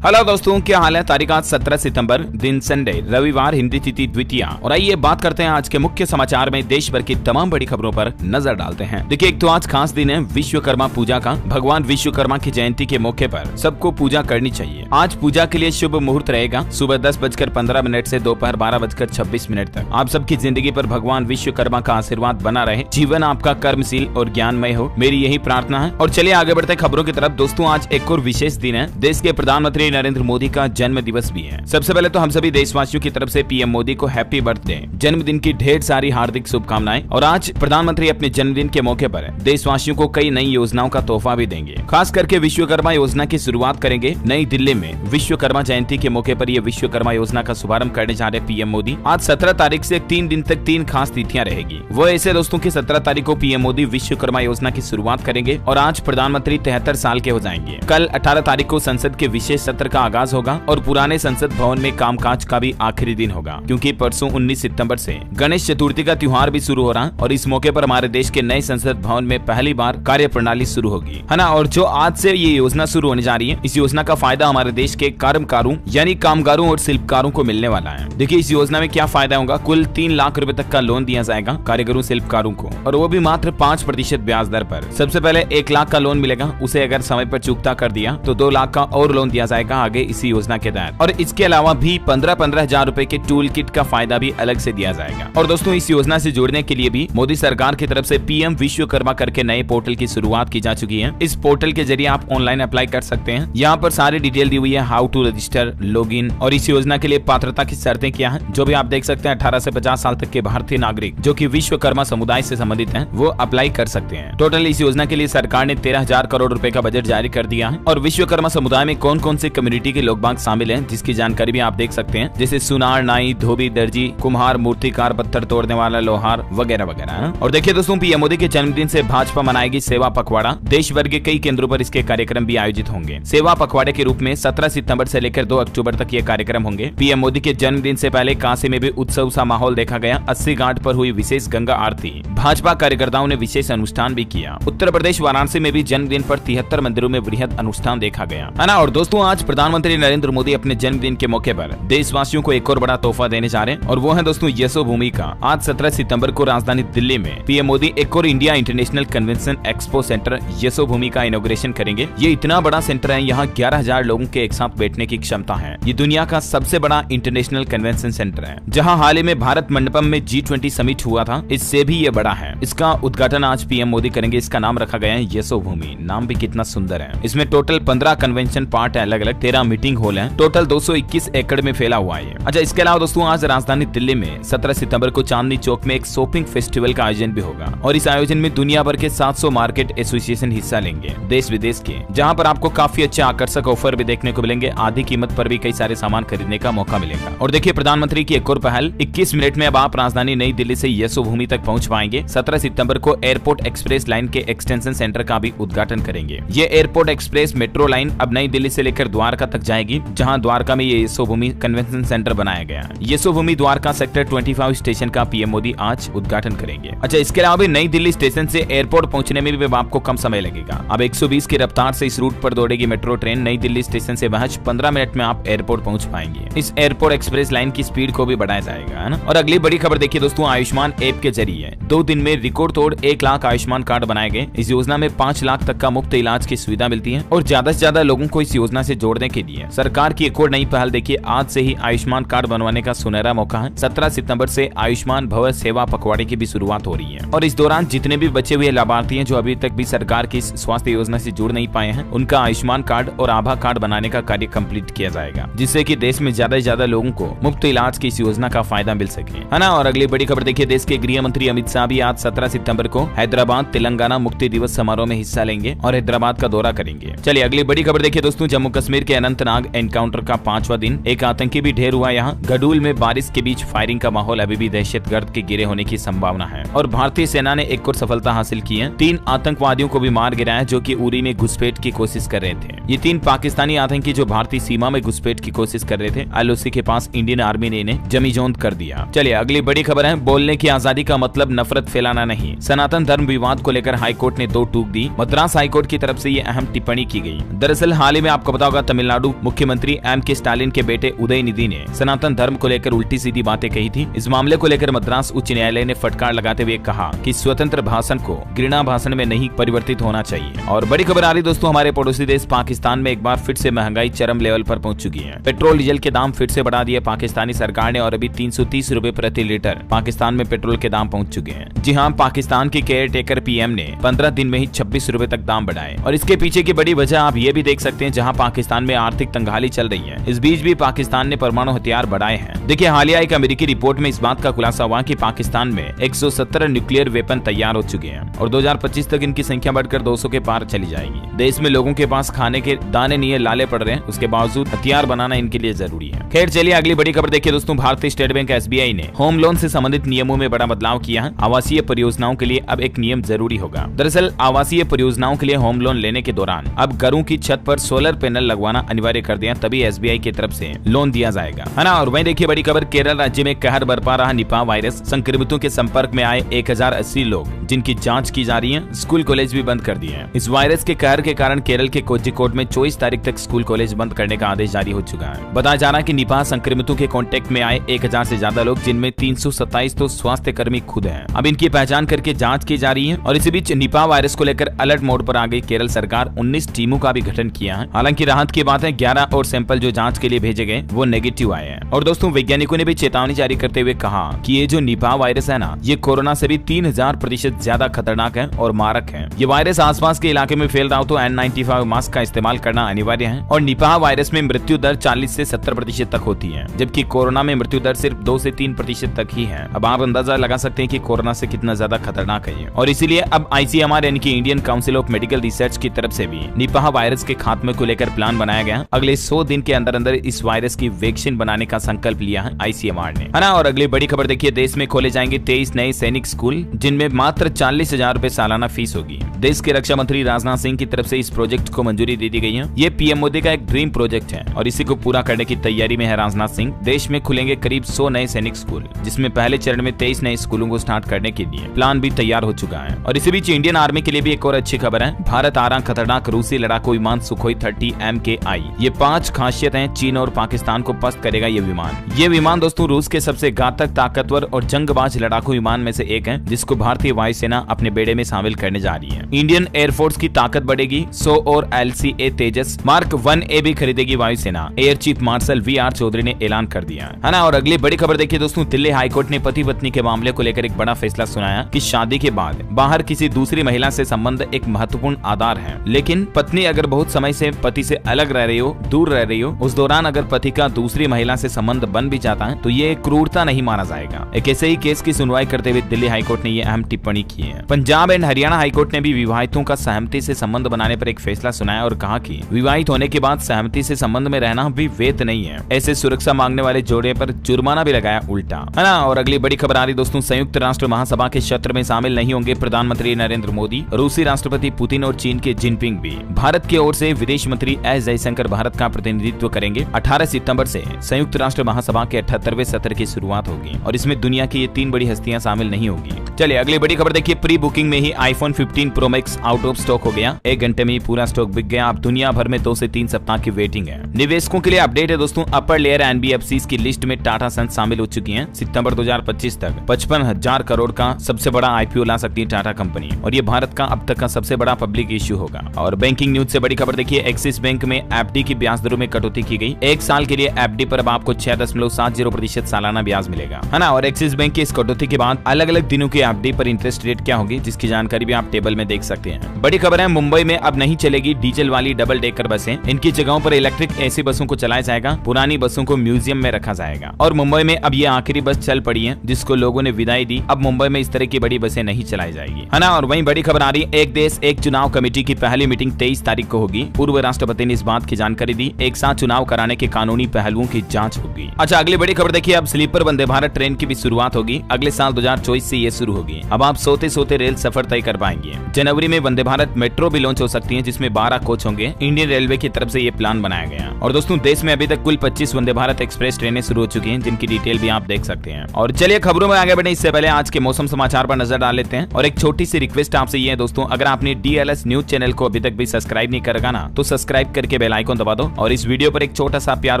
Hello दोस्तों, क्या हाल है। तारीख आज 17 सितंबर, दिन संडे, रविवार, हिंदी तिथि द्वितीया। और आइए बात करते हैं आज के मुख्य समाचार में देश भर की तमाम बड़ी खबरों पर नजर डालते हैं। देखिए, एक तो आज खास दिन है विश्वकर्मा पूजा का। भगवान विश्वकर्मा की जयंती के मौके पर सबको पूजा करनी चाहिए। आज पूजा के लिए शुभ मुहूर्त रहेगा सुबह 10:15 से दोपहर 12:26 तक। आप सबकी जिंदगी पर भगवान विश्वकर्मा का आशीर्वाद बना रहे, जीवन आपका कर्मशील और ज्ञानमय हो, मेरी यही प्रार्थना है। और चलिए आगे बढ़ते खबरों की तरफ। दोस्तों, आज एक और विशेष दिन है। देश के प्रधानमंत्री नरेंद्र मोदी का जन्म दिवस भी है। सबसे पहले तो हम सभी देशवासियों की तरफ से पीएम मोदी को हैप्पी बर्थडे, जन्मदिन की ढेर सारी हार्दिक शुभकामनाएं। और आज प्रधानमंत्री अपने जन्मदिन के मौके पर देशवासियों को कई नई योजनाओं का तोहफा भी देंगे। खास करके विश्वकर्मा योजना की शुरुआत करेंगे। नई दिल्ली में विश्वकर्मा जयंती के मौके पर यह विश्वकर्मा योजना का शुभारंभ करने जा रहे पीएम मोदी। आज 17 तारीख से 3 दिन तक 3 खास तिथियां रहेगी। वो ऐसे दोस्तों की 17 तारीख को पीएम मोदी विश्वकर्मा योजना की शुरुआत करेंगे और आज प्रधानमंत्री 73 साल के हो जाएंगे। कल 18 तारीख को संसद के विशेष सत्र का आगाज होगा और पुराने संसद भवन में कामकाज का भी आखिरी दिन होगा, क्योंकि परसों 19 सितंबर से गणेश चतुर्थी का त्योहार भी शुरू हो रहा है। और इस मौके पर हमारे देश के नए संसद भवन में पहली बार कार्य प्रणाली शुरू होगी, है ना। और जो आज से ये योजना शुरू होने जा रही है, इस योजना का फायदा हमारे देश के कर्मकारों यानी कामगारों और शिल्पकारों को मिलने वाला है। देखिए, इस योजना में क्या फायदा होगा। कुल 3 लाख रुपए तक का लोन दिया जाएगा कारीगरों शिल्पकारों को, और वो भी मात्र 5% ब्याज दर पर। सबसे पहले 1 लाख का लोन मिलेगा, उसे अगर समय पर चुकता कर दिया तो 2 लाख का और लोन दिया जाएगा आगे इसी योजना के तहत। और इसके अलावा भी 15-15 हजार रुपए के टूल किट का फायदा भी अलग से दिया जाएगा। और दोस्तों, इस योजना से जुड़ने के लिए भी मोदी सरकार की तरफ से पीएम विश्वकर्मा करके नए पोर्टल की शुरुआत की जा चुकी है। इस पोर्टल के जरिए आप ऑनलाइन अप्लाई कर सकते हैं। यहाँ पर सारी डिटेल दी हुई है, हाउ टू रजिस्टर, लॉगिन और इस योजना के लिए पात्रता की शर्तें क्या है, जो भी आप देख सकते हैं। 18 से 50 साल तक के भारतीय नागरिक जो कि विश्वकर्मा समुदाय से संबंधित हैं, वो अप्लाई कर सकते हैं। टोटल इस योजना के लिए सरकार ने 13,000 करोड़ रुपए का बजट जारी कर दिया है। और विश्वकर्मा समुदाय में कौन कौन से कम्युनिटी के लोग बाग शामिल हैं, जिसकी जानकारी भी आप देख सकते हैं, जैसे सुनार, नाई, धोबी, दर्जी, कुम्हार, मूर्तिकार, पत्थर तोड़ने वाला, लोहार वगैरह वगैरह। और देखिए दोस्तों, पीएम मोदी के जन्मदिन से भाजपा मनाएगी सेवा पखवाड़ा। देश भर के कई केंद्रों पर इसके कार्यक्रम भी आयोजित होंगे। सेवा पखवाड़े के रूप में 17 सितंबर से लेकर 2 अक्टूबर तक ये कार्यक्रम होंगे। पीएम मोदी के जन्मदिन से पहले काशी में भी उत्सव सा माहौल देखा गया। 80 घाट पर हुई विशेष गंगा आरती। भाजपा कार्यकर्ताओं ने विशेष अनुष्ठान भी किया। उत्तर प्रदेश वाराणसी में भी जन्मदिन पर 73 मंदिरों में वृहद अनुष्ठान देखा गया, है ना। और दोस्तों, आज प्रधानमंत्री नरेंद्र मोदी अपने जन्मदिन के मौके पर देशवासियों को एक और बड़ा तोहफा देने जा रहे हैं, और वो है दोस्तों यशोभूमि का। आज 17 सितंबर को राजधानी दिल्ली में पीएम मोदी एक और India international convention expo centre Yashobhoomi का इनॉग्रेशन करेंगे। ये इतना बड़ा सेंटर है, यहाँ 11,000 लोगों के एक साथ बैठने की क्षमता है। ये दुनिया का सबसे बड़ा इंटरनेशनल कन्वेंशन सेंटर है, जहाँ हाल ही में भारत मंडपम में G20 समिट हुआ था, इससे भी ये बड़ा है। इसका उद्घाटन आज पीएम मोदी करेंगे। इसका नाम रखा गया है यशोभूमि। नाम भी कितना सुंदर है। इसमें टोटल 15 कन्वेंशन पार्ट है, अलग अलग 13 मीटिंग हॉल है। टोटल 221 एकड़ में फैला हुआ है। अच्छा, इसके अलावा दोस्तों, आज राजधानी दिल्ली में 17 सितंबर को चांदनी चौक में एक शॉपिंग फेस्टिवल का आयोजन भी होगा। और इस आयोजन में दुनिया भर के 700 मार्केट एसोसिएशन हिस्सा लेंगे, देश विदेश के, जहां पर आपको काफी अच्छे आकर्षक ऑफर भी देखने को मिलेंगे। आधी कीमत पर भी कई सारे सामान खरीदने का मौका मिलेगा। और देखिए, प्रधानमंत्री की एक और पहल, 21 मिनट में अब आप राजधानी नई दिल्ली से यशोभूमि तक पहुंच पाएंगे। 17 सितंबर को एयरपोर्ट एक्सप्रेस लाइन के एक्सटेंशन सेंटर का भी उद्घाटन करेंगे। ये एयरपोर्ट एक्सप्रेस मेट्रो लाइन अब नई दिल्ली से लेकर द्वारका तक जाएगी, जहां द्वारका में ये यशोभूमि कन्वेंशन सेंटर बनाया गया है। यशोभूमि द्वारका सेक्टर 25 स्टेशन का पीएम मोदी आज उद्घाटन करेंगे। अच्छा, इसके अलावा भी नई दिल्ली स्टेशन से एयरपोर्ट पहुंचने में भी आपको कम समय लगेगा। अब 120 की रफ्तार से इस रूट पर दौड़ेगी मेट्रो ट्रेन। नई दिल्ली स्टेशन से महज 15 मिनट में आप एयरपोर्ट पहुंच पाएंगे। इस एयरपोर्ट एक्सप्रेस लाइन की स्पीड को भी बढ़ाया जाएगा, है ना। और अगली बड़ी खबर देखिए दोस्तों, आयुष्मान ऐप के जरिए 2 दिन में रिकॉर्ड तोड़ 1 लाख आयुष्मान कार्ड बनाए गए। इस योजना में 5 लाख तक का मुफ्त इलाज की सुविधा मिलती है। और ज्यादा से ज्यादा लोगों को इस योजना से जोड़ने के लिए सरकार की एक और नई पहल देखिए, आज से ही आयुष्मान कार्ड बनवाने का सुनहरा मौका है। 17 सितंबर से आयुष्मान भव सेवा पखवाड़े की भी शुरुआत हो रही है। और इस दौरान जितने भी बचे हुए लाभार्थी हैं जो अभी तक भी सरकार की स्वास्थ्य योजना से जुड़ नहीं पाए हैं, उनका आयुष्मान कार्ड और आभा कार्ड बनाने का कार्य कंप्लीट किया जाएगा, जिससे कि देश में ज्यादा से ज्यादा लोगों को मुफ्त इलाज की इस योजना का फायदा मिल सके, है ना। और अगली बड़ी खबर देखिए, देश के गृह मंत्री अमित शाह भी आज 17 सितंबर को हैदराबाद तेलंगाना मुक्ति दिवस समारोह में हिस्सा लेंगे और हैदराबाद का दौरा करेंगे। चलिए अगली बड़ी खबर देखिए दोस्तों, जम्मू कश्मीर के अनंतनाग एनकाउंटर का 5वां दिन। एक आतंकी भी ढेर हुआ यहाँ। गडूल में बारिश के बीच फायरिंग का माहौल, अभी भी दहशतगर्द के गिरे होने की संभावना है। और भारतीय सेना ने एक और सफलता हासिल की है। 3 आतंकवादियों को भी मार गिराया जो कि उरी में घुसपैठ की कोशिश कर रहे थे। ये 3 पाकिस्तानी आतंकी जो भारतीय सीमा में घुसपैठ की कोशिश कर रहे थे, LOC के पास इंडियन आर्मी ने इन्हें जमीजोंद कर दिया। चलिए अगली बड़ी खबर है, बोलने की आजादी का मतलब नफरत फैलाना नहीं। सनातन धर्म विवाद को लेकर हाईकोर्ट ने 2 टूक दी। मद्रास हाईकोर्ट की तरफ से ये अहम टिप्पणी की गई। दरअसल हाल ही में आपको पता होगा तमिलनाडु मुख्यमंत्री M.K. स्टालिन के बेटे उदयनिधि ने सनातन धर्म को लेकर उल्टी सीधी बातें कही थी। इस मामले को लेकर मद्रास उच्च न्यायालय ने फटकार लगाते हुए कहा कि स्वतंत्र भाषण को घृणा भाषण में नहीं परिवर्तित होना चाहिए। और बड़ी खबर आ रही दोस्तों, हमारे पड़ोसी देश पाकिस्तान में एक बार फिर से महंगाई चरम लेवल पर पहुंच चुकी है। पेट्रोल डीजल के दाम फिर से बढ़ा दिए पाकिस्तानी सरकार ने और अभी 330 रुपए प्रति लीटर पाकिस्तान में पेट्रोल के दाम पहुंच चुके हैं। जी हाँ, पाकिस्तान के केयर टेकर PM ने 15 दिन में ही 26 रुपए तक दाम बढ़ाए। और इसके पीछे की बड़ी वजह आप ये भी देख सकते हैं, जहाँ पाकिस्तान में आर्थिक तंगहाली चल रही है, इस बीच भी पाकिस्तान ने परमाणु हथियार बढ़ाए हैं। देखिए, हालिया एक अमेरिकी रिपोर्ट में इस बात का खुलासा हुआ कि पाकिस्तान में 117 न्यूक्लियर वेपन तैयार हो चुके हैं और 2025 तक इनकी संख्या बढ़कर 200 के पार चली जाएगी। देश में लोगों के पास खाने के दाने नहीं लाले पड़ रहे हैं, उसके बावजूद हथियार बनाना इनके लिए जरूरी है। खैर चलिए अगली बड़ी खबर देखिए दोस्तों, भारतीय स्टेट बैंक SBI ने होम लोन से संबंधित नियमों में बड़ा बदलाव किया है। आवासीय परियोजनाओं के लिए अब एक नियम जरूरी होगा। दरअसल आवासीय परियोजनाओं के लिए होम लोन लेने के दौरान अब घरों की छत पर सोलर पैनल लगवाना अनिवार्य कर दिया, तभी SBI की तरफ से लोन दिया जाएगा, है ना। और वहीं देखिए बड़ी खबर, केरल राज्य में कहर बरपा रहा निपाह वायरस। संक्रमितों के संपर्क में आए 1080 लोग जिनकी जांच की जा रही है। स्कूल कॉलेज भी बंद कर दिए हैं। इस वायरस के कहर के कारण केरल के कोझिकोड में 24 तारीख तक स्कूल कॉलेज बंद करने का आदेश जारी हो चुका है। बताया जा रहा है कि निपाह संक्रमितों के कांटेक्ट में आए 1000 से ज्यादा लोग, जिनमें 327 तो स्वास्थ्य कर्मी खुद हैं। अब इनकी पहचान करके जांच की जा रही है। और इसी बीच निपाह वायरस को लेकर अलर्ट मोड पर आ गई केरल सरकार। 19 टीमों का भी गठन किया है। हालांकि राहत की बात है, 11 और सैंपल जो जांच के लिए भेजे गए वो नेगेटिव आए हैं। और दोस्तों वैज्ञानिकों ने भी चेतावनी जारी करते हुए कहा कि ये जो निपाह वायरस है ना, ये कोरोना से भी 3000% ज्यादा खतरनाक है और मारक है। ये वायरस आसपास के इलाके में फैल रहा हो तो N95 मास्क का इस्तेमाल करना अनिवार्य है। और निपाह वायरस में मृत्यु दर 40 से 70% तक होती है, जबकि कोरोना में मृत्यु दर सिर्फ 2 से 3% तक ही है। अब आप अंदाजा लगा सकते हैं कि कोरोना से कितना ज्यादा खतरनाक है ये। और इसीलिए अब ICMR यानी कि Indian council of medical research की तरफ से भी निपाह वायरस के खात्मे को लेकर प्लान बनाया गया। अगले 100 दिन के अंदर अंदर इस वायरस की वैक्सीन बनाने का संकल्प लिया है ICMR ने, है ना। और अगली बड़ी खबर देखिए, देश में खोले जाएंगे 23 नए सैनिक स्कूल, जिनमें मात्र 40,000 रुपए सालाना फीस होगी। देश के रक्षा मंत्री राजनाथ सिंह की तरफ से इस प्रोजेक्ट को मंजूरी दे दी गई है। ये PM मोदी का एक ड्रीम प्रोजेक्ट है और इसी को पूरा करने की तैयारी में है राजनाथ सिंह। देश में खुलेंगे करीब 100 नए सैनिक स्कूल, जिसमें पहले चरण में 23 नए स्कूलों को स्टार्ट करने के लिए प्लान भी तैयार हो चुका है। और इसी बीच इंडियन आर्मी के लिए भी एक और अच्छी खबर है। भारत आ रहा खतरनाक रूसी लड़ाकू विमान सुखोई 30 MKI। ये 5 खासियतें चीन और पाकिस्तान को पस्त करेगा ये विमान। ये विमान दोस्तों रूस के सबसे घातक, ताकतवर और जंगबाज लड़ाकू विमान में से एक है, जिसको भारतीय वायुसेना अपने बेड़े में शामिल करने जा रही है। इंडियन एयरफोर्स की ताकत बढ़ेगी। 100 और LCA तेजस Mark 1A भी खरीदेगी वायुसेना, air chief marshal VR Chaudhary ने ऐलान कर दिया, है ना। और अगली बड़ी खबर देखिए दोस्तों, दिल्ली हाईकोर्ट ने पति पत्नी के मामले को लेकर एक बड़ा फैसला सुनाया कि शादी के बाद बाहर किसी दूसरी महिला से संबंध एक महत्वपूर्ण आधार है, लेकिन पत्नी अगर बहुत समय से पति से अलग रह रही हो, दूर रह रही हो, उस दौरान अगर पति का दूसरी महिला से संबंध बन भी जाता है तो ये क्रूरता नहीं माना जाएगा। एक ऐसे ही केस की सुनवाई करते हुए दिल्ली हाईकोर्ट ने ये अहम टिप्पणी की है। पंजाब एंड हरियाणा हाईकोर्ट ने भी विवाहितों का सहमति से संबंध बनाने पर एक फैसला सुनाया और कहा कि विवाहित होने के बाद सहमति से संबंध में रहना भी वैध नहीं है। ऐसे सुरक्षा मांगने वाले जोड़े पर जुर्माना भी लगाया उल्टा, है ना। और अगली बड़ी खबर आ रही दोस्तों, संयुक्त राष्ट्र महासभा के सत्र में शामिल नहीं होंगे प्रधानमंत्री नरेंद्र मोदी, रूसी राष्ट्रपति पुतिन और चीन के जिनपिंग भी। भारत की ओर से विदेश मंत्री S जयशंकर भारत का प्रतिनिधित्व करेंगे। 18 सितंबर से संयुक्त राष्ट्र महासभा के 78वें सत्र की शुरुआत होगी और इसमें दुनिया की ये 3 बड़ी हस्तियां शामिल नहीं होगी। चलिए अगली बड़ी खबर देखिए, प्री बुकिंग में ही iPhone 15 Pro Max out of stock हो गया। 1 घंटे में ही पूरा स्टॉक बिक गया। अब दुनिया भर में 2 से 3 सप्ताह की वेटिंग है। निवेशकों के लिए अपडेट है दोस्तों, अपर लेयर NBFCs की लिस्ट में टाटा सन्स शामिल हो चुकी हैं। सितंबर 2025 तक 55,000 करोड़ का सबसे बड़ा IPO ला सकती है टाटा कंपनी और ये भारत का अब तक का सबसे बड़ा पब्लिक इश्यू होगा। और बैंकिंग न्यूज से बड़ी खबर देखिए, एक्सिस बैंक में FD की ब्याज दरों में कटौती की गई। 1 साल के लिए FD पर अब आपको 6.70% सालाना ब्याज मिलेगा, है ना। और एक्सिस बैंक की इस कटौती के बाद अलग अलग दिनों के FD पर इंटरेस्ट रेट क्या होगी, जिसकी जानकारी भी आप टेबल में देख सकते हैं। बड़ी खबर है, मुंबई में अब नहीं चलेगी डीजल वाली डबल डेकर बसें। इनकी जगहों पर इलेक्ट्रिक AC बसों को चलाया जाएगा। पुरानी बसों को म्यूजियम में रखा जाएगा। और मुंबई में अब ये आखिरी बस चल पड़ी है जिसको लोगों ने विदाई दी। अब मुंबई में इस तरह की बड़ी बसें नहीं चलाई जाएगी, है ना। और वहीं बड़ी खबर आ रही है, एक देश एक चुनाव कमेटी की पहली मीटिंग 23 तारीख को होगी। पूर्व राष्ट्रपति ने इस बात की जानकारी दी। एक साथ चुनाव कराने के कानूनी पहलुओं की जांच होगी। अच्छा अगली बड़ी खबर देखिए, अब स्लीपर वंदे भारत ट्रेन की भी शुरुआत होगी। अगले साल 2024 से ये शुरू होगी। अब आप सोते सोते रेल सफर तय कर पाएंगे। जनवरी में वंदे भारत मेट्रो भी लॉन्च हो सकती है, जिसमें 12 कोच होंगे। इंडियन रेलवे की तरफ से ये प्लान बनाया गया। और दोस्तों देश में अभी तक कुल 25 वंदे भारत एक्सप्रेस ट्रेनें शुरू हो चुकी हैं, जिनकी डिटेल भी आप देख सकते हैं। और चलिए खबरों में आगे बढ़े इससे पहले आज के मौसम समाचार पर नजर डाल लेते हैं। और एक छोटी सी रिक्वेस्ट आपसे ये है दोस्तों, अगर आपने DLS न्यूज चैनल को अभी तक भी सब्सक्राइब नहीं करेगा ना, तो सब्सक्राइब करके बेल आइकन दबा दो और इस वीडियो पर एक छोटा सा प्यार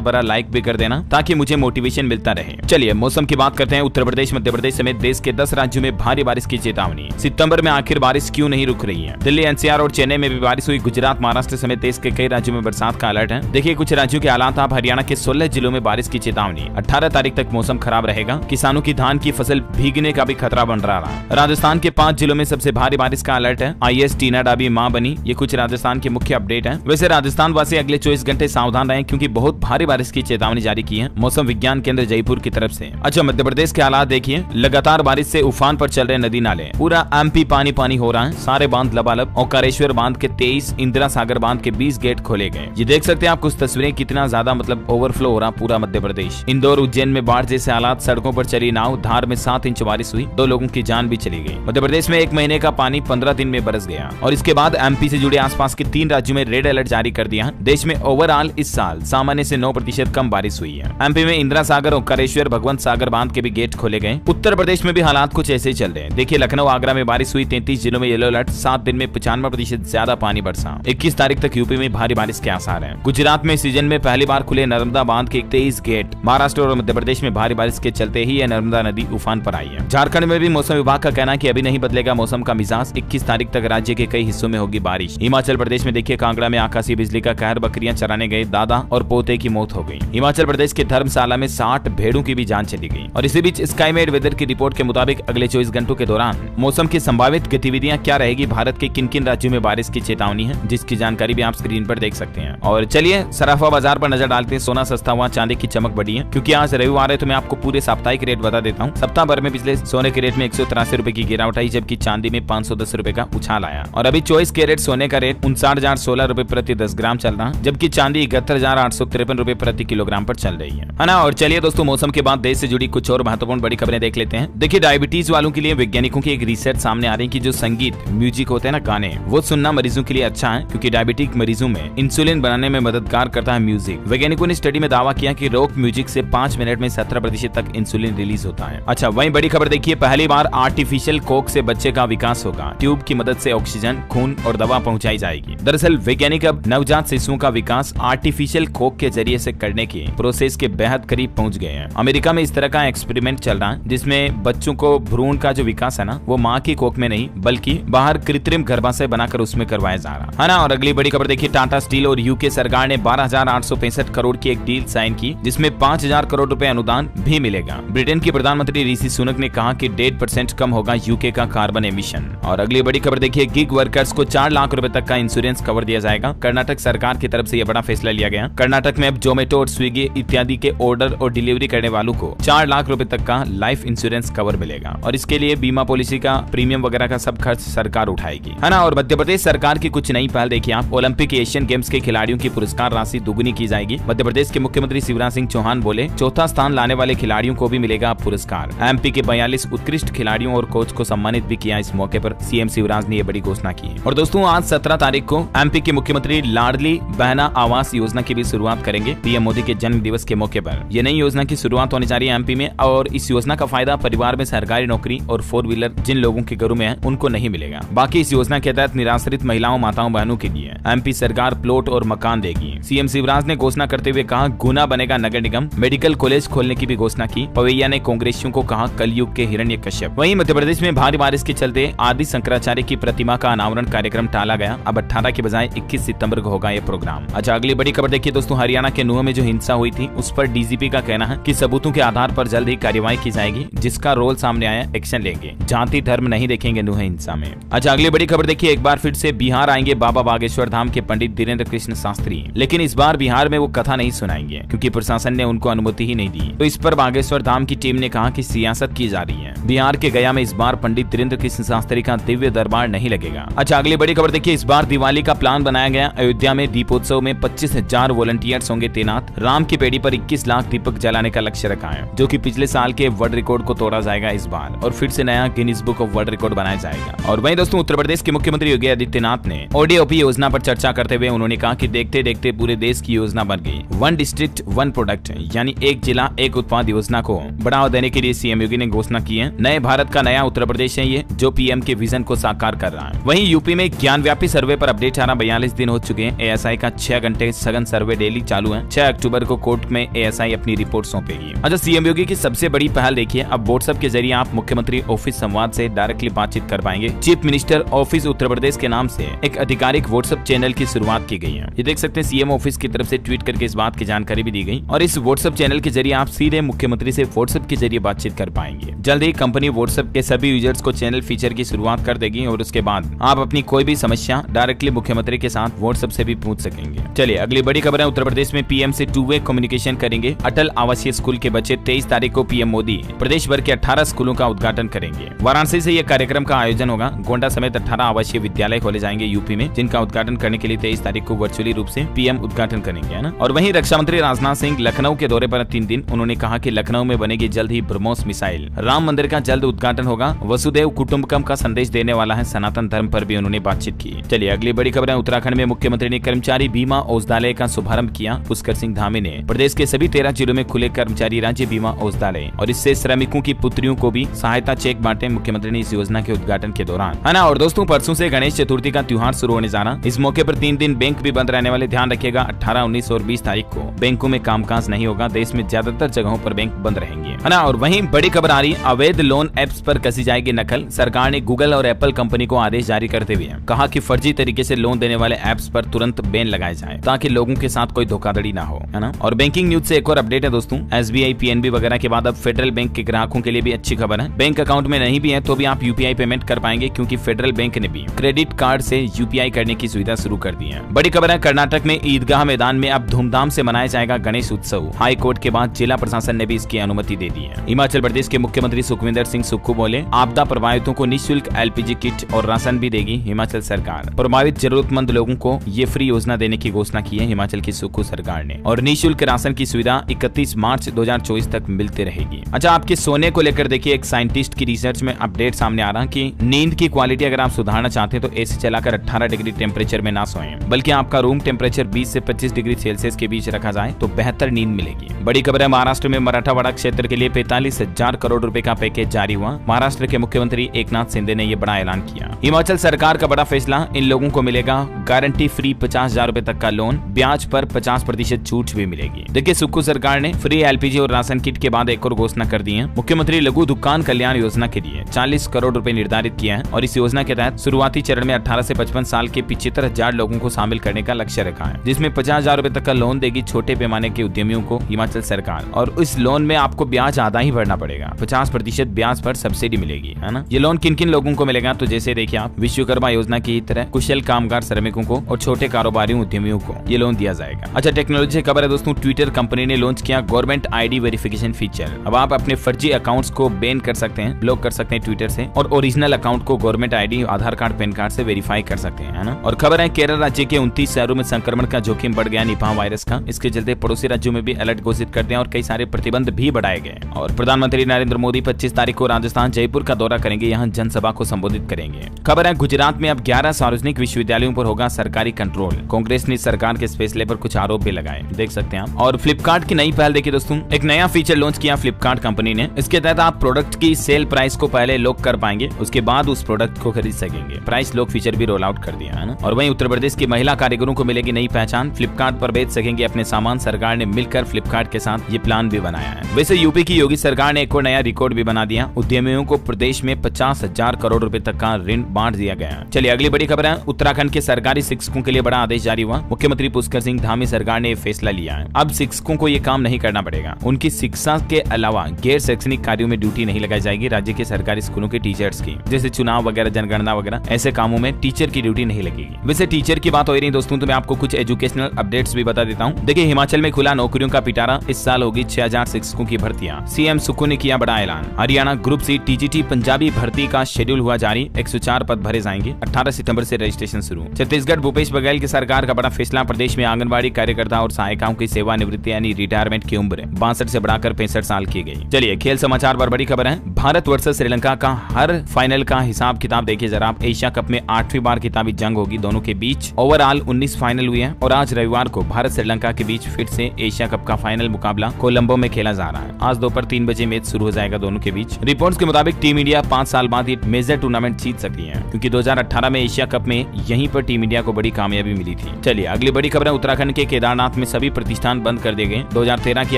भरा लाइक भी कर देना ताकि मुझे मोटिवेशन मिलता रहे। चलिए मौसम की बात करते हैं। उत्तर प्रदेश, मध्य प्रदेश समेत देश के 10 राज्यों में भारी बारिश की चेतावनी। सितंबर में आखिर बारिश क्यों नहीं रुक रही है? दिल्ली, एनसीआर और चेन्नई में भी बारिश हुई। गुजरात, महाराष्ट्र समेत देश के कई राज्यों में बरसात का अलर्ट है। देखिए कुछ राज्यों के हालात आप। हरियाणा के 16 जिलों में बारिश की चेतावनी। 18 तारीख तक मौसम खराब रहेगा। किसानों की धान की फसल भीगने का भी खतरा बन रहा है। राजस्थान के 5 जिलों में सबसे भारी बारिश का अलर्ट है। आईएएस टीना डाबी मां बनी। ये कुछ राजस्थान के मुख्य अपडेट हैं। वैसे राजस्थान वासी अगले 24 घंटे सावधान रहें क्योंकि बहुत भारी बारिश की चेतावनी जारी की है मौसम विज्ञान केंद्र जयपुर की तरफ से। अच्छा, मध्य प्रदेश के हालात देखिए। लगातार बारिश से उफान पर चल रहे नदी नाले। पूरा एमपी पानी पानी हो रहा है। सारे बांध लबालब। ओंकारेश्वर बांध के 23, इंदिरा सागर बांध के 20 गेट खोले गए। ये देख सकते हैं आप कुछ तस्वीरें, कितना ज्यादा मतलब ओवरफ्लो हो रहा पूरा मध्य प्रदेश। इंदौर, उज्जैन में बाढ़ जैसे हालात। सड़कों पर चली नाव। धार में 7 इंच बारिश हुई। 2 लोगों की जान भी चली गई। मध्य प्रदेश में 1 महीने का पानी 15 दिन में बरस गया। और इसके बाद एमपी से जुड़े आसपास के 3 राज्यों में रेड अलर्ट जारी कर दिया। देश में ओवरऑल इस साल सामान्य से 9% कम बारिश हुई है। एमपी में इंदिरा सागर, ओंकारेश्वर, भगवंत सागर बांध के भी गेट खोले गए। उत्तर प्रदेश में भी हालात कुछ ऐसे ही चल रहे हैं। देखिए लखनऊ, आगरा में बारिश हुई। 33 जिलों में येलो अलर्ट। 7 दिन में 95% ज्यादा पानी बरसा। 21 तारीख तक यूपी में भारी बारिश के आसार हैं। गुजरात में सीजन में पहली बार खुले नर्मदा बांध के 23 गेट। महाराष्ट्र और मध्य प्रदेश में भारी बारिश के चलते ही यह नर्मदा नदी उफान पर आई है। झारखंड में भी मौसम विभाग का कहना है कि अभी नहीं बदलेगा मौसम का मिजाज। 21 तारीख तक राज्य के कई हिस्सों में होगी बारिश। हिमाचल प्रदेश में देखिए कांगड़ा में आकाशीय बिजली का कहर। बकरियां चराने गए दादा और पोते की मौत हो गई। हिमाचल प्रदेश के धर्मशाला में 60 भेड़ों की भी जान चली गई। और इसी बीच स्काईमेड वेदर की रिपोर्ट के मुताबिक अगले 24 घंटों के दौरान मौसम की संभावित गतिविधियां क्या रहेगी, भारत के किन किन राज्यों में बारिश की चेतावनी है, जिसकी जानकारी भी आप स्क्रीन पर देख सकते हैं। और चलिए सराफा बाजार पर नजर डालते हैं। सोना सस्ता हुआ, चांदी की चमक बढ़ी है। क्योंकि आज रविवार है तो मैं आपको पूरे साप्ताहिक रेट बता देता हूँ। सप्ताह भर में पिछले सोने के रेट में 183 रुपए की गिरावट आई, जबकि चांदी में 510 रुपए का उछाल आया। और अभी 24 कैरेट सोने का रेट 59,016 रुपए प्रति 10 ग्राम चल रहा है, जबकि चांदी 71,853 रुपए प्रति किलोग्राम पर चल रही है ना। और चलिए दोस्तों मौसम के बाद देश से जुड़ी कुछ और महत्वपूर्ण बड़ी खबरें देख लेते हैं। देखिए डायबिटीज वालों के लिए वैज्ञानिकों की एक रिसर्च सामने आ रही है कि जो संगीत म्यूजिक होते हैं ना, गाने, वो सुनना मरीजों के लिए अच्छा है क्योंकि डायबिटिक मरीजों में इंसुलिन बनाने में मददगार करता है म्यूजिक। वैज्ञानिकों ने स्टडी में दावा किया कि रॉक म्यूजिक से 5 मिनट में 17% तक इंसुलिन रिलीज होता है। अच्छा, वहीं बड़ी खबर देखिए। पहली बार आर्टिफिशियल कोक से बच्चे का विकास होगा। ट्यूब की मदद से ऑक्सीजन, खून और दवा पहुंचाई जाएगी। दरअसल वैज्ञानिक अब नवजात शिशुओं का विकास आर्टिफिशियल कोक के जरिए से करने की प्रोसेस के बेहद करीब पहुंच गए हैं। अमेरिका में इस तरह का एक्सपेरिमेंट चल रहा है जिसमें बच्चों को भ्रूण का जो विकास है ना, वो माँ की कोख में नहीं बल्कि बाहर कृत्रिम गर्भाशय बनाकर उसमें करवाया जा रहा है ना। और अगली बड़ी खबर देखिए। टाटा स्टील और यूके सरकार ने 12,865 करोड़ की एक डील साइन की जिसमें 5,000 करोड़ रुपए अनुदान भी मिलेगा। ब्रिटेन की प्रधानमंत्री ऋषि सुनक ने कहा कि 1.5% कम होगा यूके का कार्बन एमिशन। और अगली बड़ी खबर देखिए। गिग वर्कर्स को 4 लाख रुपए तक का इंश्योरेंस कवर दिया जाएगा। कर्नाटक सरकार की तरफ से यह बड़ा फैसला लिया गया। कर्नाटक में अब जोमेटो और स्विगी इत्यादि के ऑर्डर और डिलीवरी करने वालों को 4 लाख रुपए तक का लाइफ इंश्योरेंस कवर मिलेगा। और इसके लिए बीमा पॉलिसी का प्रीमियम वगैरह का सब खर्च सरकार उठाएगी, है ना। और मध्य प्रदेश सरकार की कुछ नई पहल देखिए आप। ओलंपिक एशियन गेम्स के खिलाड़ियों की पुरस्कार राशि दुगुनी की जाएगी। मध्य प्रदेश के मुख्यमंत्री शिवराज सिंह चौहान बोले, चौथा स्थान लाने वाले खिलाड़ियों को भी मिलेगा पुरस्कार। एमपी के 42 उत्कृष्ट खिलाड़ियों और कोच को सम्मानित भी किया। इस मौके पर सीएम शिवराज ने यह बड़ी घोषणा की। और दोस्तों आज 17 तारीख को एमपी के मुख्यमंत्री लाडली बहना आवास योजना की भी शुरुआत करेंगे पीएम मोदी के जन्म दिवस के मौके पर। यह नई योजना की शुरुआत होने जा रही है एमपी में। और इस योजना का फायदा परिवार में सरकारी नौकरी और 4 व्हीलर जिन लोगों के घरों में है उनको नहीं मिलेगा। बाकी इस योजना के तहत निराश्रित महिलाओं, माताओं, बहनों के लिए एमपी सरकार प्लॉट और मकान देगी। सीएम शिवराज ने घोषणा करते हुए कहा, गुना बनेगा नगर निगम। मेडिकल कॉलेज खोलने की भी घोषणा की। पवैया ने कांग्रेसियों को कहा, कलयुग के हिरण्यकश्यप। वहीं मध्य प्रदेश में भारी बारिश के चलते आदि शंकराचार्य की प्रतिमा का अनावरण कार्यक्रम टाला गया। अब 18 की बजाय 21 सितंबर को होगा यह प्रोग्राम। अच्छा, अगली बड़ी खबर देखिए दोस्तों। हरियाणा के नूंह में जो हिंसा हुई थी उस पर डीजीपी का कहना है कि सबूतों के आधार पर जल्द ही कार्रवाई की जाएगी। जिसका रोल सामने आया एक्शन लेंगे। जाति धर्म नहीं देखेंगे नूंह हिंसा में। अच्छा, अगली बड़ी खबर देखिए। एक बार फिर से बिहार आएंगे बाबा बागेश्वर धाम के पंडित धीरेन्द्र कृष्ण शास्त्री, लेकिन इस बार बिहार में वो कथा नहीं सुनाएंगे क्योंकि प्रशासन ने उनको अनुमति ही नहीं दी। तो इस पर बागेश्वर धाम की टीम ने कहा कि सियासत की जा रही है। बिहार के गया में इस बार पंडित धीरेन्द्र कृष्ण शास्त्री का दिव्य दरबार नहीं लगेगा। अच्छा, अगली बड़ी खबर देखिए। इस बार दिवाली का प्लान बनाया गया। अयोध्या में दीपोत्सव में 25,000 वॉलंटियर्स होंगे तैनात। राम की पेड़ी पर 21 लाख दीपक जलाने का लक्ष्य रखा है, जो कि पिछले साल के वर्ल्ड रिकॉर्ड को तोड़ा जाएगा इस बार और फिर से नया Guinness book of world record बनाया जाएगा। और वहीं दोस्तों उत्तर प्रदेश के मुख्यमंत्री योगी आदित्यनाथ ने ओडीओपी योजना पर चर्चा करते हुए उन्होंने कहा कि देखते देखते पूरे देश की योजना बन गई। 1 डिस्ट्रिक्ट 1 प्रोडक्ट यानी 1 जिला 1 उत्पाद योजना को बढ़ावा देने के लिए सीएम योगी ने घोषणा की है। नए भारत का नया उत्तर प्रदेश है ये, जो पीएम के विजन को साकार कर रहा है। वहीं यूपी में ज्ञानव्यापी सर्वे पर अपडेट आना 42 दिन हो चुके हैं। ASI एएसआई का 6 घंटे सघन सर्वे डेली चालू है। 6 अक्टूबर को कोर्ट में एएसआई अपनी रिपोर्ट सौंपेगी। अच्छा, सीएम योगी की सबसे बड़ी पहल देखिए, अब व्हाट्सएप के जरिए आप मुख्यमंत्री ऑफिस संवाद से डायरेक्टली बातचीत कर पाएंगे। Chief minister office Uttar Pradesh के नाम से एक आधिकारिक व्हाट्सएप चैनल की शुरुआत की गई है। ये देख सकते हैं, सीएम ऑफिस की तरफ से ट्वीट करके इस बात की जानकारी भी दी गई और इस व्हाट्सएप चैनल के जरिए आप सीधे मुख्यमंत्री से व्हाट्सएप के जरिए बातचीत कर पाएंगे। जल्द ही कंपनी व्हाट्सएप के सभी यूजर्स को चैनल फीचर की शुरुआत कर देगी और उसके बाद आप अपनी कोई भी समस्या डायरेक्टली मुख्यमंत्री के साथ व्हाट्सएप से भी पूछ सकेंगे। चलिए अगली बड़ी खबर है, उत्तर प्रदेश में पीएम से 2 वे कम्युनिकेशन करेंगे अटल आवासीय स्कूल के बच्चे। 23 तारीख को पीएम मोदी प्रदेश भर के 18 स्कूलों का उद्घाटन करेंगे। वाराणसी से यह कार्यक्रम का आयोजन होगा। गोंडा समेत 18 आवासीय विद्यालय खोले जाएंगे यूपी में, जिनका उद्घाटन करने के लिए 23 तारीख को वर्चुअली रूप से पीएम उद्घाटन करेंगे, है ना। और वहीं रक्षा मंत्री राजनाथ सिंह लखनऊ के दौरे पर 3 दिन। उन्होंने कहा कि लखनऊ में बनेगी जल्द ही ब्रह्मोस मिसाइल। राम मंदिर का जल्द उद्घाटन होगा। वसुदेव कुटुंबकम का संदेश देने वाला है। सनातन धर्म पर भी उन्होंने बातचीत की। चलिए अगली बड़ी खबर है, उत्तराखंड में मुख्यमंत्री ने कर्मचारी बीमा औषधालय का शुभारंभ किया। पुष्कर सिंह धामी ने प्रदेश के सभी 13 जिलों में खुले कर्मचारी राज्य बीमा औषधालय और इससे श्रमिकों की पुत्रियों को भी सहायता चेक बांटे। मुख्यमंत्री ने इस योजना के उद्घाटन के दौरान, है ना। और दोस्तों, परसों से गणेश चतुर्थी का त्योहार शुरू होने जा रहा। इस मौके पर 3 दिन बैंक भी बंद रहने वाले। ध्यान रखिएगा, 18, 19 और 20 तारीख को बैंकों में कामकाज नहीं होगा। देश में ज्यादातर जगहों पर बैंक बंद रहेंगे, है ना। और वहीं बड़ी खबर आ रही, अवैध लोन एप्स पर कसी जाएगी नकल। सरकार ने गूगल और एप्पल कंपनी को आदेश जारी करते हुए कहा कि फर्जी तरीके से लोन देने वाले एप्स पर तुरंत बैन लगाए जाए ताकि लोगों के साथ कोई धोखाधड़ी ना हो, है ना। और बैंकिंग न्यूज से एक और अपडेट है दोस्तों, एसबीआई, पीएनबी वगैरह के बाद अब फेडरल बैंक के ग्राहकों के लिए भी अच्छी खबर है। बैंक अकाउंट में नहीं भी है तो भी आप यूपीआई पेमेंट कर पाएंगे, क्योंकि फेडरल बैंक ने भी क्रेडिट कार्ड से यूपीआई करने की सुविधा शुरू कर दी है। बड़ी खबर है, कर्नाटक में ईदगाह मैदान में अब धूमधाम से मनाया जाएगा गणेश उत्सव। हाई कोर्ट के बाद जिला प्रशासन ने भी इसकी अनुमति दे दी है। हिमाचल प्रदेश के मुख्यमंत्री सुखविंदर सिंह सुक्खू बोले, आपदा प्रभावितों को निःशुल्क एलपीजी किट और राशन भी देगी हिमाचल सरकार। प्रभावित जरूरतमंद लोगों को ये फ्री योजना देने की घोषणा की है हिमाचल की सुक्खू सरकार ने। और निःशुल्क राशन की सुविधा 31 मार्च 2024 तक मिलती रहेगी। अच्छा, आपके सोने को लेकर देखिए, एक साइंटिस्ट की रिसर्च में अपडेट सामने आ रहा कि नींद की क्वालिटी अगर आप सुधारना चाहते हैं तो एसी चलाकर 18 डिग्री टेम्परेचर में ना सोएं, बल्कि आपका रूम टेम्परेचर 20 से 25 डिग्री सेल्सियस के बीच रखा जाए तो बेहतर नींद मिलेगी। बड़ी खबर है, महाराष्ट्र में मराठावाड़ा क्षेत्र के लिए 45,000 करोड़ रुपए का पैकेज जारी हुआ। महाराष्ट्र के मुख्यमंत्री एकनाथ शिंदे ने यह बड़ा ऐलान किया। हिमाचल सरकार का बड़ा फैसला, इन लोगों को मिलेगा गारंटी फ्री 50,000 रुपए तक का लोन, ब्याज पर 50% छूट भी मिलेगी। देखिए, सुक्खू सरकार ने फ्री एलपीजी और राशन किट के बाद एक और घोषणा कर दी है। मुख्यमंत्री लघु दुकान कल्याण योजना के लिए 40 करोड़ रुपए निर्धारित किया है और इस योजना के तहत शुरुआती चरण में 18 से 55 साल के 75,000 लोगों को शामिल करने का लक्ष्य रखा है, जिसमें 50,000 रुपए तक का लोन देगी छोटे पैमाने के उद्यमियों को हिमाचल सरकार। और इस लोन में आपको ब्याज आधा ही भरना पड़ेगा, 50% ब्याज पर सब्सिडी मिलेगी, है ना। ये लोन किन किन लोगों को मिलेगा, तो जैसे देखिए आप, विश्वकर्मा योजना की तरह कुशल कामगार श्रमिकों को और छोटे कारोबारियों उद्यमियों को ये लोन दिया जाएगा। अच्छा, टेक्नोलॉजी से खबर है दोस्तों, ट्विटर कंपनी ने लॉन्च किया गवर्नमेंट आईडी वेरिफिकेशन फीचर। अब आप अपने फर्जी अकाउंट्स को बैन कर सकते हैं, ब्लॉक कर सकते हैं ट्विटर से, और ओरिजिनल अकाउंट को गवर्नमेंट आईडी, आधार कार्ड, पैन कार्ड से वेरीफाई कर सकते हैं, है ना। और खबर है, केरल राज्य के 29 शहरों में संक्रमण का जोखिम बढ़ गया निपाह वायरस का। इसके चलते पड़ोसी राज्यों में भी अलर्ट घोषित कर दिया और कई सारे प्रतिबंध भी बढ़ाए गए। और प्रधानमंत्री नरेंद्र मोदी 25 तारीख को राजस्थान जयपुर का दौरा करेंगे, यहाँ जनसभा को संबोधित करेंगे। खबर है, गुजरात में अब 11 सार्वजनिक विश्वविद्यालयों पर होगा सरकारी कंट्रोल। कांग्रेस ने सरकार के इस फैसले पर कुछ आरोप भी लगाए, देख सकते हैं आप। और फ्लिपकार्ट की नई पहल देखिए दोस्तों, एक नया फीचर लॉन्च किया फ्लिपकार्ट कंपनी ने। इसके तहत आप प्रोडक्ट की सेल प्राइस को पहले लॉक कर पाएंगे, उसके बाद उस प्रोडक्ट को खरीद सकेंगे। प्राइस लॉक फीचर भी रोल आउट कर दिया है ना। और वहीं उत्तर प्रदेश की महिला कारीगरों को मिलेगी नई पहचान, फ्लिपकार्ट पर बेच सकेंगे अपने सामान। सरकार ने मिलकर फ्लिपकार्ट के साथ ये प्लान भी बनाया है। वैसे यूपी की योगी सरकार ने एक और नया रिकॉर्ड भी बना दिया, उद्यमियों को प्रदेश में 50,000 करोड़ रुपए तक का ऋण बांट दिया गया। चलिए अगली बड़ी खबर है, उत्तराखंड के सरकारी शिक्षकों के लिए बड़ा आदेश जारी हुआ। मुख्यमंत्री पुष्कर सिंह धामी सरकार ने फैसला लिया है, अब शिक्षकों को ये काम नहीं करना पड़ेगा। उनकी शिक्षा के अलावा गैर शैक्षणिक कार्यों में ड्यूटी नहीं लगाई जाएगी। राज्य के सरकारी स्कूलों के टीचर्स की, जैसे चुनाव वगैरह, जनगणना वगैरह, ऐसे कामों में टीचर की ड्यूटी नहीं लगेगी। वैसे टीचर की बात हो रही है दोस्तों, तो मैं आपको कुछ एजुकेशनल अपडेट्स भी बता देता हूँ। देखिए, हिमाचल में खुला नौकरियों का पिटारा, इस साल होगी 6,000 शिक्षकों की भर्तियां। सीएम सुक्खू ने किया बड़ा ऐलान। Haryana group C TGT Punjabi भर्ती का शेड्यूल हुआ जारी, 104 पद भरे जाएंगे। 18 सितंबर से रजिस्ट्रेशन शुरू। छत्तीसगढ़ भूपेश बघेल की सरकार का बड़ा फैसला, प्रदेश में आंगनबाड़ी कार्यकर्ता और सहायिकाओं की सेवानिवृत्ति यानी रिटायरमेंट की उम्र 62 से बढ़ाकर 65 साल की गई। चलिए खेल समाचार पर बड़ी खबर है, भारत वर्सेस श्रीलंका का हर फाइनल का हिसाब किताब देखिए जरा आप। एशिया कप में 8वीं बार किताबी जंग होगी दोनों के बीच। ओवरऑल 19 फाइनल हुए हैं और आज रविवार को भारत श्रीलंका के बीच फिर से एशिया कप का फाइनल मुकाबला कोलंबो में खेला जा रहा है। आज दोपहर 3 बजे मैच शुरू हो जाएगा दोनों के बीच। रिपोर्ट्स के मुताबिक टीम इंडिया 5 साल बाद ये मेजर टूर्नामेंट जीत सकती है, क्योंकि 2018 में एशिया कप में यहीं पर टीम इंडिया को बड़ी कामयाबी मिली थी। चलिए अगली बड़ी खबर है, उत्तराखंड के केदारनाथ में सभी प्रतिष्ठान बंद कर दिए गए। 2013 की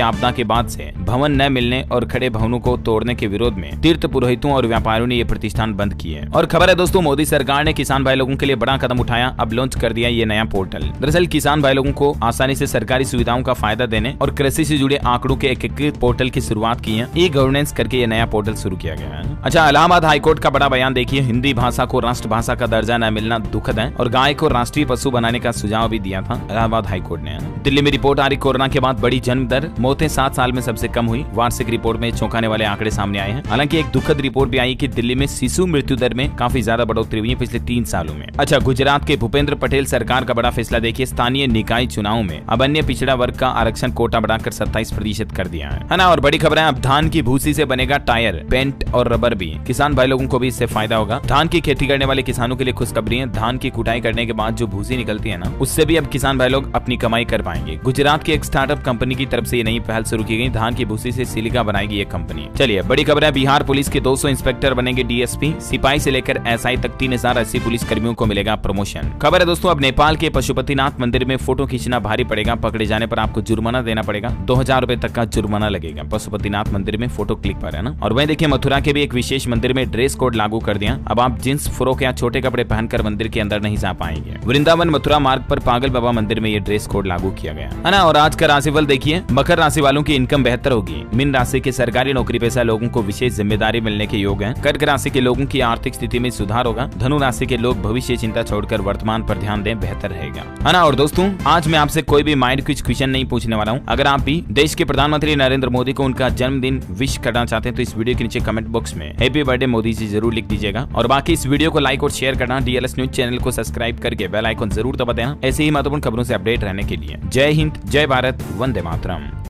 आपदा के बाद से भवन न मिलने और खड़े भवनों को तोड़ने के विरोध में तीर्थ पुरोहितों और व्यापारियों ने ये प्रतिष्ठान बंद किए। और खबर है दोस्तों, मोदी सरकार ने किसान भाई लोगों के लिए बड़ा कदम उठाया, अब लॉन्च कर दिया ये नया पोर्टल। दरअसल किसान भाई लोगों को आसानी से सरकारी सुविधाओं का फायदा देने और कृषि से जुड़े आंकड़ों के एकीकृत पोर्टल की शुरुआत की है। ई गवर्नेंस करके ये नया पोर्टल शुरू किया गया है। अच्छा, इलाहाबाद हाईकोर्ट का बड़ा बयान देखिए, हिंदी भाषा को राष्ट्र भाषा का दर्जा न मिलना दुखद है और गाय को राष्ट्रीय पशु बनाने का सुझाव भी दिया था इलाहाबाद हाईकोर्ट ने। दिल्ली में रिपोर्ट आ रही, कोरोना के बाद बड़ी जन्म दर, मौतें 7 साल में सबसे कम हुई। वार्षिक रिपोर्ट में चौंकाने वाले आंकड़े सामने आए हैं। हालांकि एक दुखद रिपोर्ट भी आई कि दिल्ली में शिशु मृत्यु दर में काफी ज्यादा बढ़ोतरी हुई है पिछले 3 सालों में। अच्छा, गुजरात के भूपेंद्र पटेल सरकार का बड़ा फैसला देखिए, स्थानीय निकाय चुनाव में अब अन्य पिछड़ा वर्ग का आरक्षण कोटा बढ़ाकर 27% कर दिया है ना। और बड़ी खबर है, अब धान की भूसी से बनेगा टायर, पेंट और रबर भी। किसान भाई लोगों को भी इससे फायदा होगा। धान की खेती करने वाले किसानों के लिए खुशखबरी है, धान की कुटाई करने के बाद जो भूसी निकलती है ना, उससे भी अब किसान भाई लोग अपनी कमाई कर पाएंगे। गुजरात की एक स्टार्टअप कंपनी की तरफ से ये नई पहल शुरू की गई, धान की भूसी से सिलिका बनाएगी ये कंपनी। चलिए बड़ी खबर है, बिहार पुलिस के 200 इंस्पेक्टर बनेंगे डीएसपी, सिपाही से लेकर एसआई तक 3080 पुलिस कर्मियों को मिलेगा प्रमोशन। खबर है दोस्तों, अब नेपाल के पशुपतिनाथ मंदिर में फोटो खींचना भारी पड़ेगा, पकड़े जाने पर आपको जुर्माना देना पड़ेगा। 2000 रुपए तक का जुर्माना लगेगा पशुपतिनाथ मंदिर में फोटो क्लिक पर, है ना। और वहीं देखिए, मथुरा के भी एक विशेष मंदिर में ड्रेस कोड लागू कर दिया, अब आप जींस फ्रॉक या छोटे कपड़े पहनकर मंदिर के अंदर नहीं जा पाएंगे। वृंदावन मथुरा मार्ग पर पागल बाबा मंदिर में ये ड्रेस कोड लागू किया गया, है ना। और आज का राशिफल देखिए, मकर राशि वालों की इनकम बेहतर होगी। मीन राशि के सरकारी नौकरी पेशा लोगों को विशेष जिम्मेदारी मिलने के योग है। कर्क राशि के लोगों की आर्थिक स्थिति में सुधार होगा। धनु राशि के लोग भविष्य चिंता छोड़कर वर्तमान पर ध्यान दें, बेहतर रहेगा, है ना। और दोस्तों, आज मैं आपसे कोई भी माइंड क्विज क्वेश्चन नहीं पूछने वाला हूँ। अगर आप भी देश के प्रधानमंत्री नरेंद्र मोदी को उनका जन्मदिन विश करना चाहते हैं तो इस वीडियो के नीचे कमेंट बॉक्स में हैप्पी बर्थडे मोदी जी जरूर लिख दीजिएगा। और बाकी इस वीडियो को लाइक और शेयर करना, डीएलएस न्यूज चैनल को सब्सक्राइब करके बेल आइकन जरूर दबा देना, ऐसे ही महत्वपूर्ण खबरों से अपडेट रहने के लिए। जय हिंद, जय भारत, वंदे मातरम।